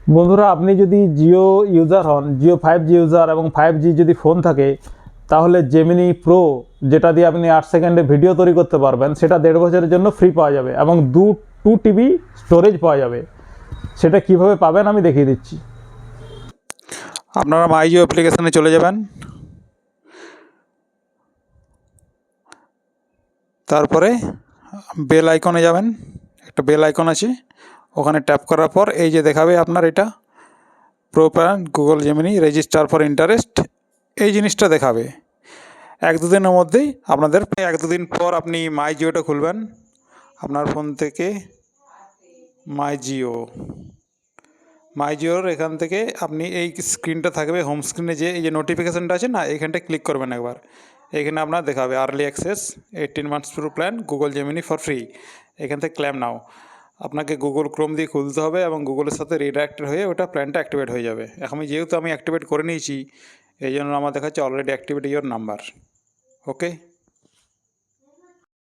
বন্ধুরা, আপনি যদি জিও ইউজার হন, জিও 5G ইউজার এবং 5G যদি ফোন থাকে, তাহলে জেমিনি প্রো, যেটা দিয়ে আপনি 8 সেকেন্ডে ভিডিও তৈরি করতে পারবেন, সেটা 1.5 বছরের জন্য ফ্রি পাওয়া যাবে এবং 2 TB স্টোরেজ পাওয়া যাবে। সেটা কিভাবে পাবেন আমি দেখিয়ে দিচ্ছি। আপনারা মাই জিও অ্যাপ্লিকেশানে চলে যাবেন, তারপরে বেল আইকনে যাবেন, একটা বেল আইকন আছে, ওখানে ট্যাপ করার পর এই যে দেখাবে আপনার এটা pro plan Google Gemini register for interest, এই জিনিসটা দেখাবে। 1-2 দিনের মধ্যেই আপনাদের 1-2 দিন পর আপনি মাই জিওটা খুলবেন আপনার ফোন থেকে। মাই জিওর এখান থেকে আপনি এই স্ক্রিনটা থাকবে, হোম স্ক্রিনে যে এই যে নোটিফিকেশানটা আছে না, এইখানটায় ক্লিক করবেন একবার। এইখানে আপনার দেখাবে early access 18 months pro plan Google Gemini for free, এখান থেকে ক্লেম নাও। আপনাকে গুগল ক্রোম দিয়ে খুলতে হবে এবং গুগলের সাথে রিডাইরেক্টেড হয়ে ওটা প্ল্যানটা অ্যাক্টিভেট হয়ে যাবে। যেহেতু আমি অ্যাক্টিভেট করে নিয়েছি, এই জন্য আমার দেখাচ্ছে already activate your number. Okay.